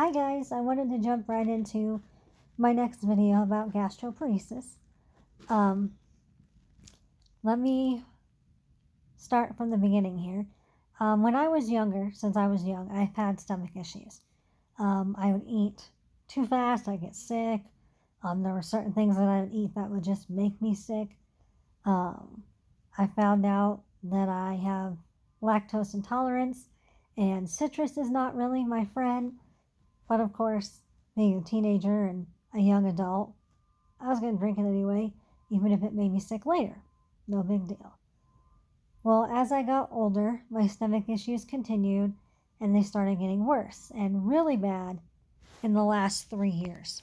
Hi guys, I wanted to jump right into my next video about gastroparesis. Um, Let me start from the beginning here. When I was younger, since I was young, I've had stomach issues. I would eat too fast, I'd get sick. There were certain things that I would eat that would just make me sick. I found out that I have lactose intolerance, and citrus is not really my friend. But of course, being a teenager and a young adult, I was going to drink it anyway, even if it made me sick later. No big deal. Well, as I got older, my stomach issues continued and they started getting worse and really bad in the last 3 years.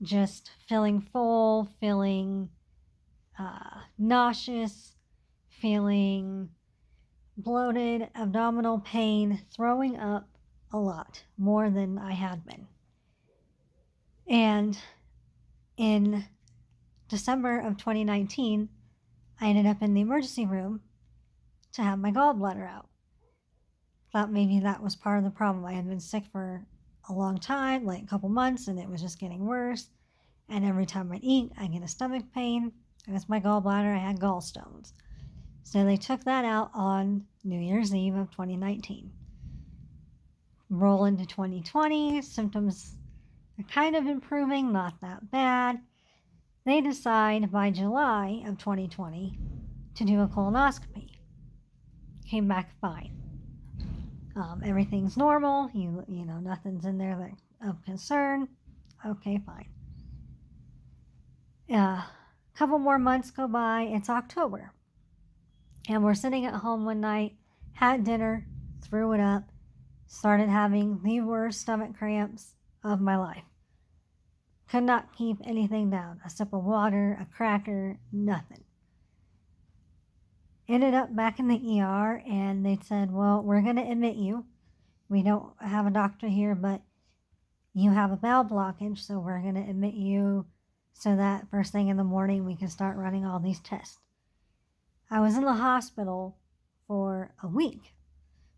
Just feeling full, feeling nauseous, feeling bloated, abdominal pain, throwing up a lot, more than I had been. And in December of 2019, I ended up in the emergency room to have my gallbladder out. Thought maybe that was part of the problem. I had been sick for a long time, like a couple months, and it was just getting worse. And every time I'd eat, I'd get a stomach pain. And it's my gallbladder. I had gallstones. So they took that out on New Year's Eve of 2019. Roll into 2020, symptoms are kind of improving, not that bad. They decide by July of 2020 to do a colonoscopy. Came back fine. Everything's normal. You know, nothing's in there that of concern. Okay, fine. A couple more months go by. It's October. And we're sitting at home one night, had dinner, threw it up, started having the worst stomach cramps of my life. Could not keep anything down. A sip of water, a cracker, nothing. Ended up back in the ER, and they said, well, we're going to admit you. We don't have a doctor here, but you have a bowel blockage, so we're going to admit you so that first thing in the morning we can start running all these tests. I was in the hospital for a week.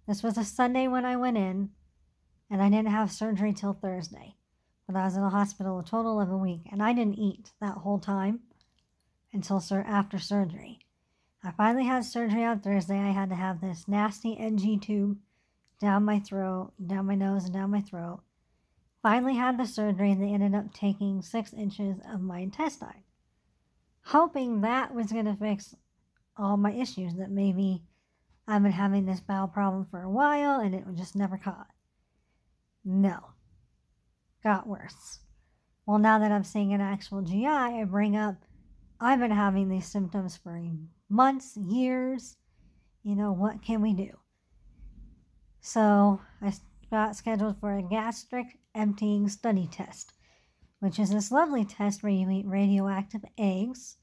This was a Sunday when I went in, and I didn't have surgery till Thursday. But I was in the hospital a total of a week, and I didn't eat that whole time until after surgery. I finally had surgery on Thursday. I had to have this nasty NG tube down my throat, down my nose, and down my throat. Finally had the surgery, and they ended up taking 6 inches of my intestine, hoping that was going to fix all my issues, that maybe I've been having this bowel problem for a while and it was just never caught. No. Got worse. Well, now that I'm seeing an actual GI, I bring up, I've been having these symptoms for months, years. You know, what can we do? So I got scheduled for a gastric emptying study test, which is this lovely test where you eat radioactive eggs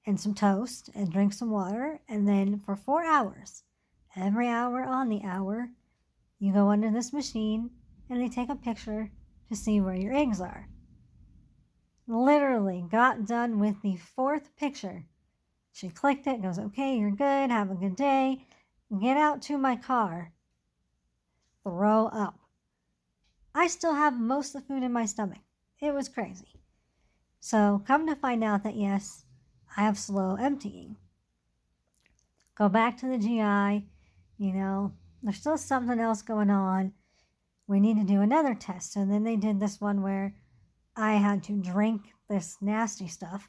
and some toast and drink some water, and then for 4 hours, every hour on the hour, you go under this machine and they take a picture to see where your eggs are. Literally got done with the 4th picture. She clicked it, goes, okay, you're good, have a good day. Get out to my car. Throw up. I still have most of the food in my stomach. It was crazy. So come to find out that yes, I have slow emptying. Go back to the GI, you know, there's still something else going on. We need to do another test. So then they did this one where I had to drink this nasty stuff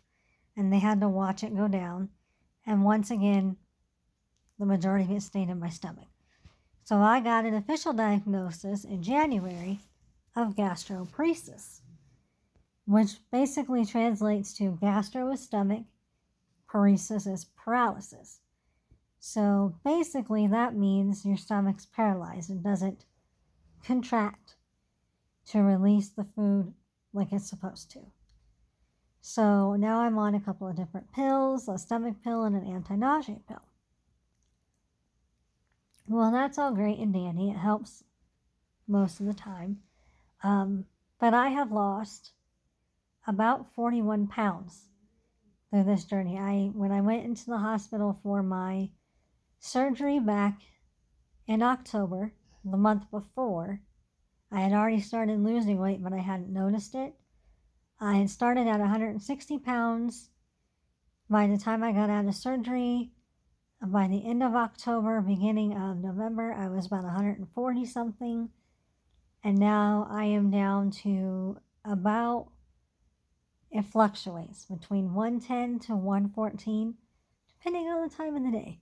and they had to watch it go down. And once again, the majority of it stayed in my stomach. So I got an official diagnosis in January of gastroparesis, which basically translates to gastro is stomach, paresis is paralysis. So basically that means your stomach's paralyzed. It doesn't contract to release the food like it's supposed to. So now I'm on a couple of different pills, a stomach pill and an anti-nausea pill. Well, that's all great and dandy. It helps most of the time. But I have lost about 41 pounds through this journey. When I went into the hospital for my surgery back in October, the month before. I had already started losing weight, but I hadn't noticed it. I had started at 160 pounds. By the time I got out of surgery, by the end of October, beginning of November, I was about 140 something. And now I am down to about, it fluctuates between 110 to 114, depending on the time of the day.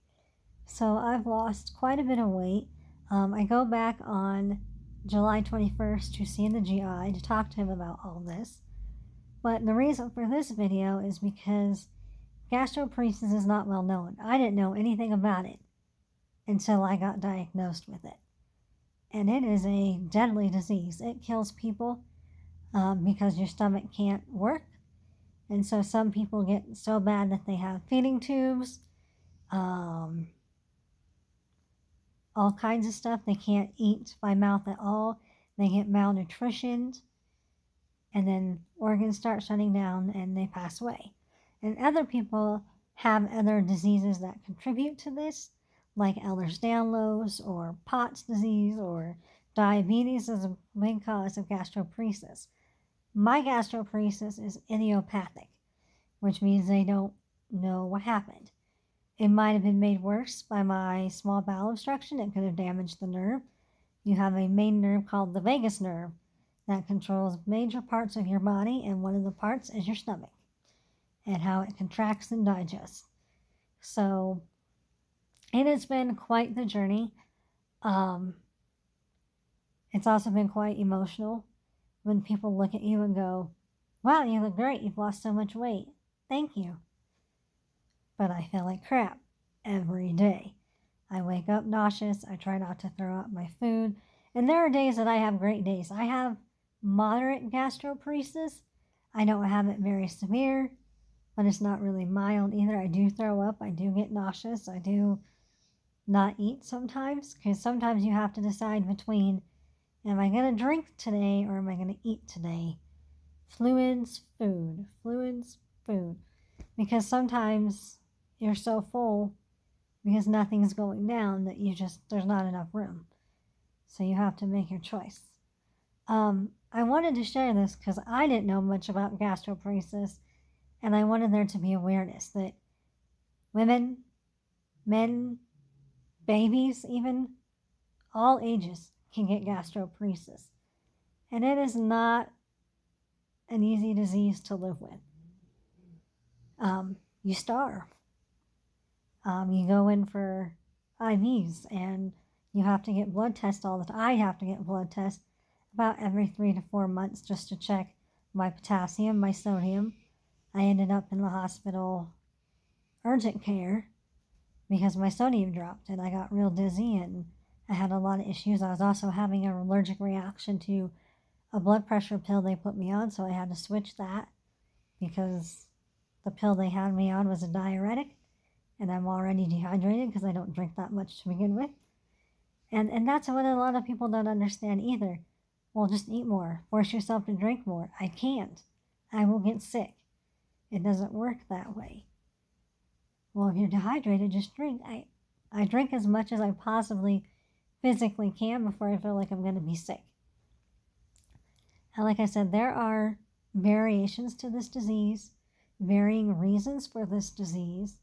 So I've lost quite a bit of weight. I go back on July 21st to see the GI to talk to him about all this. But the reason for this video is because gastroparesis is not well known. I didn't know anything about it until I got diagnosed with it. And it is a deadly disease. It kills people because your stomach can't work. And so some people get so bad that they have feeding tubes, all kinds of stuff. They can't eat by mouth at all. They get malnutritioned. And then organs start shutting down and they pass away. And other people have other diseases that contribute to this, like Ehlers-Danlos or Pott's disease or diabetes is a big cause of gastroparesis. My gastroparesis is idiopathic, which means they don't know what happened. It might have been made worse by my small bowel obstruction. It could have damaged the nerve. You have a main nerve called the vagus nerve that controls major parts of your body, and one of the parts is your stomach and how it contracts and digests. So it has been quite the journey. It's also been quite emotional when people look at you and go, wow, you look great. You've lost so much weight. Thank you. But I feel like crap every day. I wake up nauseous. I try not to throw up my food. And there are days that I have great days. I have moderate gastroparesis. I don't have it very severe, but it's not really mild either. I do throw up. I do get nauseous. I do not eat sometimes, because sometimes you have to decide between, am I going to drink today or am I going to eat today? Fluids, food. Fluids, food. Because sometimes you're so full because nothing's going down that there's not enough room. So you have to make your choice. I wanted to share this because I didn't know much about gastroparesis, and I wanted there to be awareness that women, men, babies even, all ages can get gastroparesis. And it is not an easy disease to live with. You starve. You go in for IVs and you have to get blood tests all the time. I have to get blood tests about every 3 to 4 months just to check my potassium, my sodium. I ended up in the hospital urgent care because my sodium dropped and I got real dizzy and I had a lot of issues. I was also having an allergic reaction to a blood pressure pill they put me on, so I had to switch that because the pill they had me on was a diuretic and I'm already dehydrated because I don't drink that much to begin with. And that's what a lot of people don't understand either. Well, just eat more. Force yourself to drink more. I can't. I will get sick. It doesn't work that way. Well, if you're dehydrated, just drink. I drink as much as I possibly physically can before I feel like I'm going to be sick. And like I said, there are variations to this disease, varying reasons for this disease.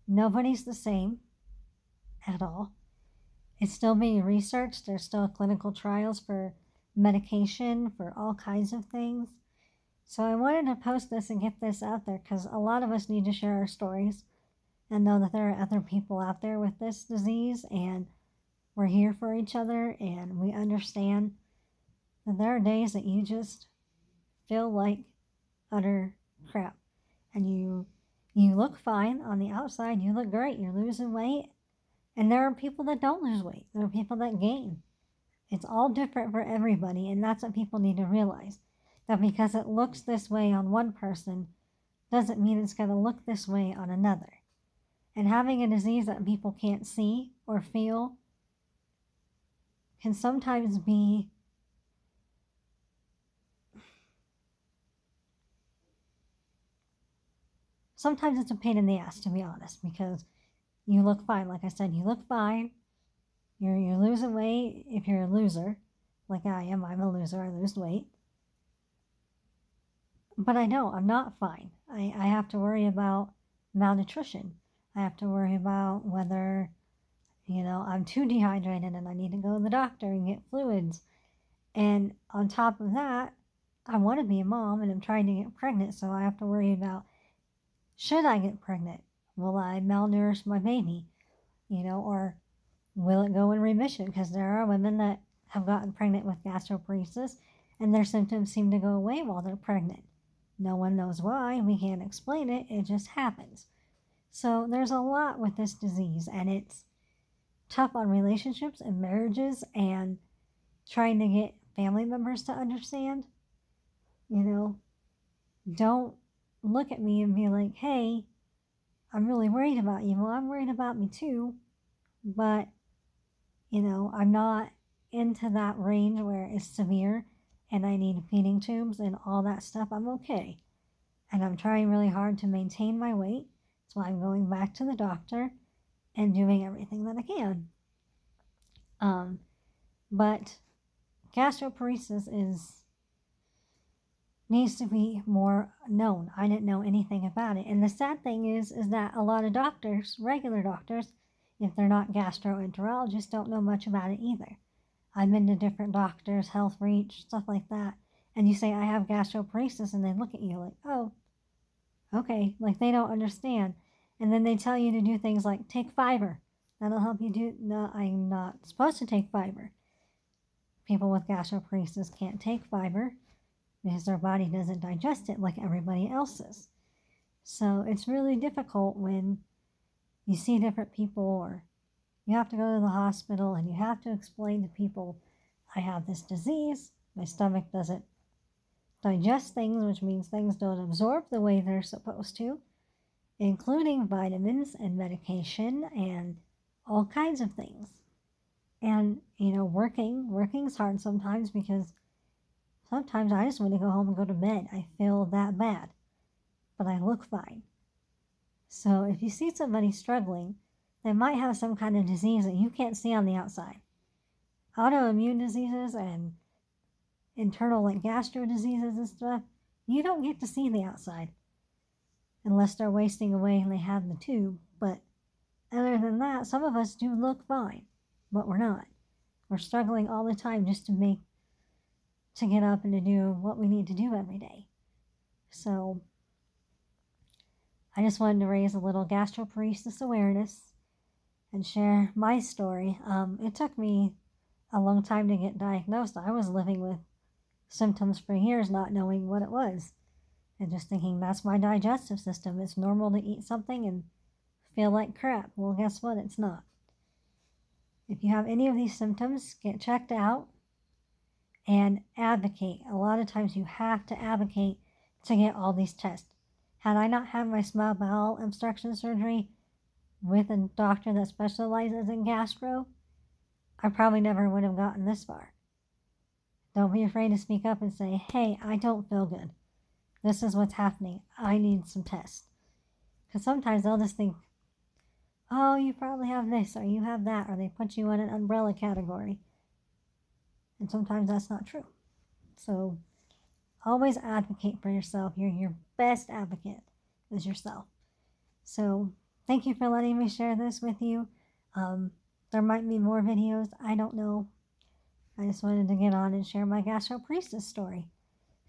Nobody's the same at all. It's still being researched. There's still clinical trials for medication, for all kinds of things. So I wanted to post this and get this out there because a lot of us need to share our stories and know that there are other people out there with this disease, and we're here for each other, and we understand that there are days that you just feel like utter crap. And you look fine on the outside. You look great. You're losing weight. And there are people that don't lose weight. There are people that gain. It's all different for everybody, and that's what people need to realize. That because it looks this way on one person doesn't mean it's going to look this way on another. And having a disease that people can't see or feel can sometimes be it's a pain in the ass, to be honest, because you look fine. Like I said, you look fine. You're losing weight if you're a loser, like I am. I'm a loser. I lose weight. But I know I'm not fine. I have to worry about malnutrition. I have to worry about whether, I'm too dehydrated and I need to go to the doctor and get fluids. And on top of that, I want to be a mom and I'm trying to get pregnant. So I have to worry about, should I get pregnant? Will I malnourish my baby? Or will it go in remission? Because there are women that have gotten pregnant with gastroparesis and their symptoms seem to go away while they're pregnant. No one knows why. We can't explain it. It just happens. So there's a lot with this disease, and it's tough on relationships and marriages and trying to get family members to understand. Don't look at me and be like, hey, I'm really worried about you. Well, I'm worried about me too, but, I'm not into that range where it's severe and I need feeding tubes and all that stuff. I'm okay. And I'm trying really hard to maintain my weight. That's why I'm going back to the doctor and doing everything that I can. But gastroparesis needs to be more known. I didn't know anything about it. And the sad thing is that a lot of doctors, regular doctors, if they're not gastroenterologists, don't know much about it either. I've been to different doctors, Health Reach, stuff like that. And you say, I have gastroparesis, and they look at you like, oh, okay. Like they don't understand. And then they tell you to do things like take fiber. That'll help you do. No, I'm not supposed to take fiber. People with gastroparesis can't take fiber because their body doesn't digest it like everybody else's. So it's really difficult when you see different people or you have to go to the hospital and you have to explain to people, I have this disease, my stomach doesn't digest things, which means things don't absorb the way they're supposed to, including vitamins and medication and all kinds of things. And, working's hard sometimes because sometimes I just want to go home and go to bed. I feel that bad, but I look fine. So if you see somebody struggling, they might have some kind of disease that you can't see on the outside. Autoimmune diseases and internal like gastro diseases and stuff, you don't get to see the outside unless they're wasting away and they have the tube. But other than that, some of us do look fine, but we're not. We're struggling all the time just to get up and to do what we need to do every day. So I just wanted to raise a little gastroparesis awareness and share my story. It took me a long time to get diagnosed. I was living with symptoms for years, not knowing what it was, and just thinking that's my digestive system. It's normal to eat something and feel like crap. Well, guess what? It's not. If you have any of these symptoms, get checked out and advocate. A lot of times you have to advocate to get all these tests. Had I not had my small bowel obstruction surgery with a doctor that specializes in gastro, I probably never would have gotten this far. Don't be afraid to speak up and say, hey, I don't feel good. This is what's happening. I need some tests. Because sometimes they'll just think, oh, you probably have this or you have that, or they put you in an umbrella category. And sometimes that's not true. So always advocate for yourself. You're your best advocate is yourself. So thank you for letting me share this with you. There might be more videos. I don't know. I just wanted to get on and share my gastroparesis story.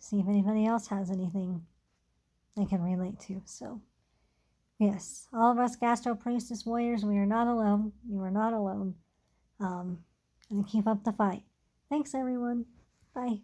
See if anybody else has anything they can relate to. So, yes, all of us gastroparesis warriors, we are not alone. You are not alone. And keep up the fight. Thanks, everyone. Bye.